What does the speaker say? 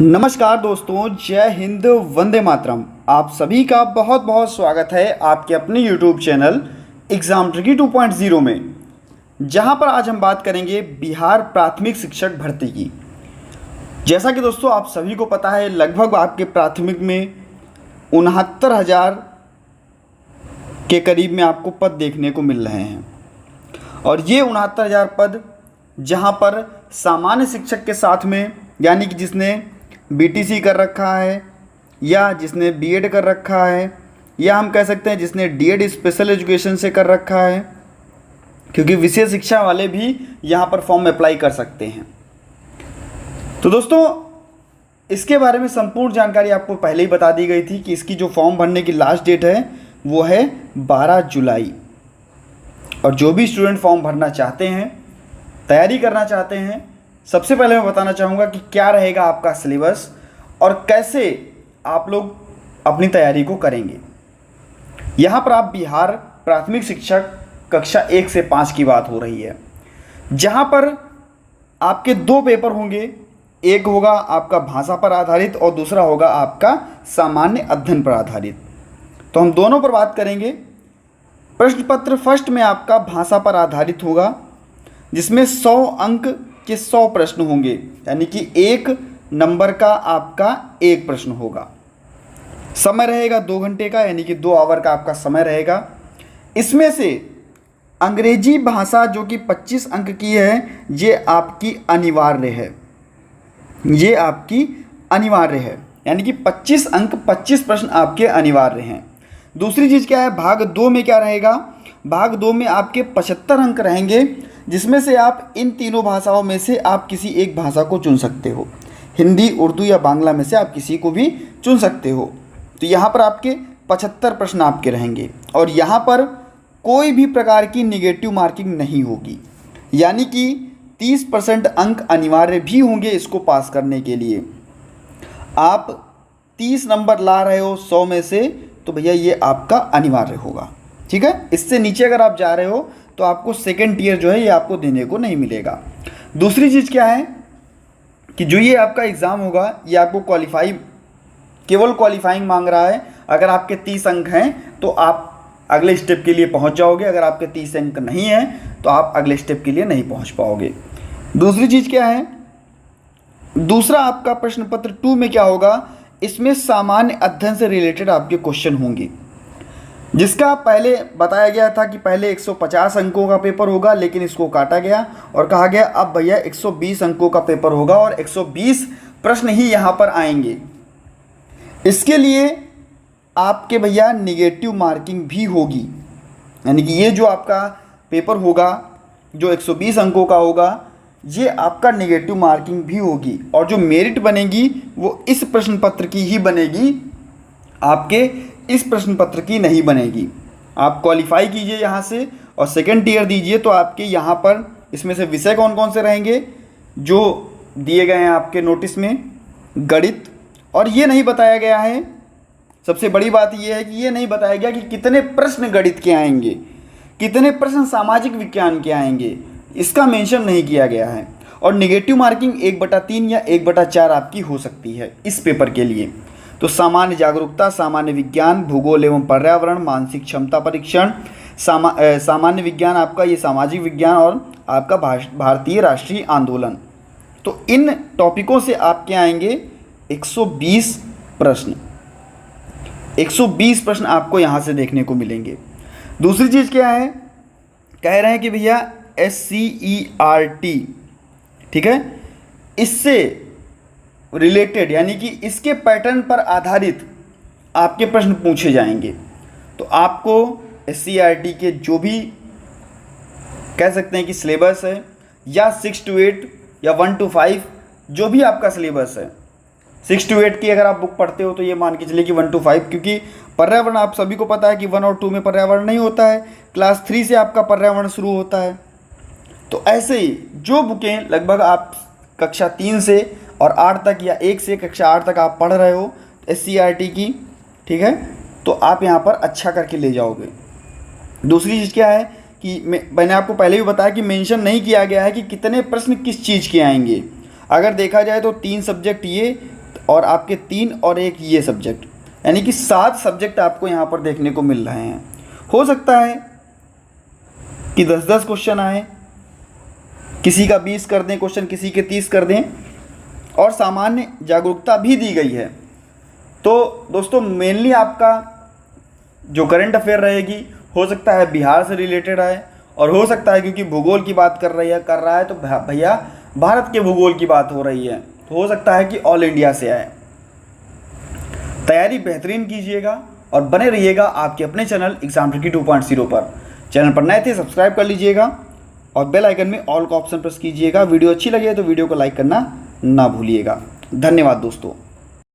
नमस्कार दोस्तों, जय हिंद, वंदे मातरम। आप सभी का बहुत बहुत स्वागत है आपके अपने YouTube चैनल एग्ज़ाम ट्रिकी 2.0 में, जहां पर आज हम बात करेंगे बिहार प्राथमिक शिक्षक भर्ती की। जैसा कि दोस्तों आप सभी को पता है, लगभग आपके प्राथमिक में 69,000 के करीब में आपको पद देखने को मिल रहे हैं। और ये 69,000 पद जहां पर सामान्य शिक्षक के साथ में, यानी कि जिसने बीटीसी कर रखा है या जिसने बीएड कर रखा है, या हम कह सकते हैं जिसने डीएड स्पेशल एजुकेशन से कर रखा है, क्योंकि विशेष शिक्षा वाले भी यहाँ पर फॉर्म अप्लाई कर सकते हैं। तो दोस्तों इसके बारे में संपूर्ण जानकारी आपको पहले ही बता दी गई थी कि इसकी जो फॉर्म भरने की लास्ट डेट है वो है 12 जुलाई। और जो भी स्टूडेंट फॉर्म भरना चाहते हैं, तैयारी करना चाहते हैं, सबसे पहले मैं बताना चाहूँगा कि क्या रहेगा आपका सिलेबस और कैसे आप लोग अपनी तैयारी को करेंगे। यहाँ पर आप बिहार प्राथमिक शिक्षक कक्षा 1 से 5 की बात हो रही है, जहाँ पर आपके 2 पेपर होंगे। एक होगा आपका भाषा पर आधारित और दूसरा होगा आपका सामान्य अध्ययन पर आधारित। तो हम दोनों पर बात करेंगे। प्रश्न पत्र फर्स्ट में आपका भाषा पर आधारित होगा, जिसमें 100 अंक के 100 प्रश्न होंगे, यानी कि 1 नंबर का आपका 1 प्रश्न होगा। समय रहेगा 2 घंटे का, यानी कि 2 आवर का आपका समय रहेगा। इसमें से अंग्रेजी भाषा जो कि 25 अंक की है, ये आपकी अनिवार्य है। ये आपकी अनिवार्य है, यानी कि 25 अंक 25 प्रश्न आपके अनिवार्य हैं। दूसरी चीज़ क्या है, भाग 2 में क्या रहेगा? भाग 2 में आपके 75 अंक रहेंगे, जिसमें से आप इन तीनों भाषाओं में से आप किसी एक भाषा को चुन सकते हो। हिंदी, उर्दू या बांग्ला में से आप किसी को भी चुन सकते हो। तो यहाँ पर आपके 75 प्रश्न आपके रहेंगे और यहाँ पर कोई भी प्रकार की निगेटिव मार्किंग नहीं होगी, यानी कि 30% अंक अनिवार्य भी होंगे इसको पास करने के लिए। आप 30 नंबर ला रहे हो 100 में से, तो भैया ये आपका अनिवार्य होगा। ठीक है, इससे नीचे अगर आप जा रहे हो तो आपको सेकेंड टियर जो है ये आपको देने को नहीं मिलेगा। दूसरी चीज़ क्या है कि जो ये आपका एग्ज़ाम होगा ये आपको केवल क्वालिफाइंग मांग रहा है। अगर आपके 30 अंक हैं तो आप अगले स्टेप के लिए पहुंच जाओगे, अगर आपके 30 अंक नहीं हैं तो आप अगले स्टेप के लिए नहीं पहुंच पाओगे। दूसरी चीज़ क्या है, दूसरा आपका प्रश्न पत्र 2 में क्या होगा, इसमें सामान्य अध्ययन से रिलेटेड आपके क्वेश्चन होंगे, जिसका पहले बताया गया था कि पहले 150 अंकों का पेपर होगा, लेकिन इसको काटा गया और कहा गया अब भैया 120 अंकों का पेपर होगा और 120 प्रश्न ही यहाँ पर आएंगे। इसके लिए आपके भैया निगेटिव मार्किंग भी होगी, यानी कि ये जो आपका पेपर होगा जो 120 अंकों का होगा, ये आपका निगेटिव मार्किंग भी होगी। और जो मेरिट बनेगी वो इस प्रश्न पत्र की ही बनेगी, आपके इस प्रश्न पत्र की नहीं बनेगी। आप क्वालिफाई कीजिए यहाँ से और सेकंड टियर दीजिए, तो आपके यहाँ पर इसमें से विषय कौन कौन से रहेंगे जो दिए गए हैं आपके नोटिस में, गणित। और ये नहीं बताया गया है, सबसे बड़ी बात ये है कि ये नहीं बताया गया कि कितने प्रश्न गणित के आएंगे, कितने प्रश्न सामाजिक विज्ञान के आएंगे, इसका मेंशन नहीं किया गया है। और निगेटिव मार्किंग 1/3 या 1/4 आपकी हो सकती है इस पेपर के लिए। तो सामान्य जागरूकता, सामान्य विज्ञान, भूगोल एवं पर्यावरण, मानसिक क्षमता परीक्षण, सामान्य विज्ञान आपका ये सामाजिक विज्ञान, और आपका भारतीय राष्ट्रीय आंदोलन। तो इन टॉपिकों से आपके आएंगे 120 प्रश्न। 120 प्रश्न आपको यहाँ से देखने को मिलेंगे। दूसरी चीज़ क्या है, कह रहे हैं कि भैया SCERT, ठीक है, इससे रिलेटेड, यानी कि इसके पैटर्न पर आधारित आपके प्रश्न पूछे जाएंगे। तो आपको SCERT के जो भी कह सकते हैं कि सिलेबस है, या 6 to 8 या 1 to 5, जो भी आपका सिलेबस है, 6 to 8 की अगर आप बुक पढ़ते हो तो ये मान के चलिए कि 1 to 5, क्योंकि पर्यावरण आप सभी को पता है कि 1 और 2 में पर्यावरण नहीं होता है, क्लास 3 से आपका पर्यावरण शुरू होता है। तो ऐसे ही जो बुकें लगभग आप कक्षा 3 से और 8 तक या 1 से कक्षा 8 तक आप पढ़ रहे हो SCERT की, ठीक है, तो आप यहाँ पर अच्छा करके ले जाओगे। दूसरी चीज़ क्या है कि मैंने आपको पहले भी बताया कि मेंशन नहीं किया गया है कि कितने प्रश्न किस चीज़ के आएंगे। अगर देखा जाए तो 3 सब्जेक्ट ये और आपके 3 और 1 ये सब्जेक्ट, यानी कि 7 सब्जेक्ट आपको यहाँ पर देखने को मिल रहे हैं। हो सकता है कि 10-10 क्वेश्चन आए, किसी का 20 कर दें क्वेश्चन, किसी के 30 कर दें, और सामान्य जागरूकता भी दी गई है। तो दोस्तों मेनली आपका जो करंट अफेयर रहेगी, हो सकता है बिहार से रिलेटेड आए, और हो सकता है क्योंकि भूगोल की बात कर रहा है तो भैया भारत के भूगोल की बात हो रही है, तो हो सकता है कि ऑल इंडिया से आए। तैयारी बेहतरीन कीजिएगा और बने रहिएगा आपके अपने चैनल एग्जाम ट्रिकी 2.0 पर। चैनल पर नए थे सब्सक्राइब कर लीजिएगा और बेल आइकन में ऑल का ऑप्शन प्रेस कीजिएगा। वीडियो अच्छी लगे तो वीडियो को लाइक करना ना भूलिएगा। धन्यवाद दोस्तों।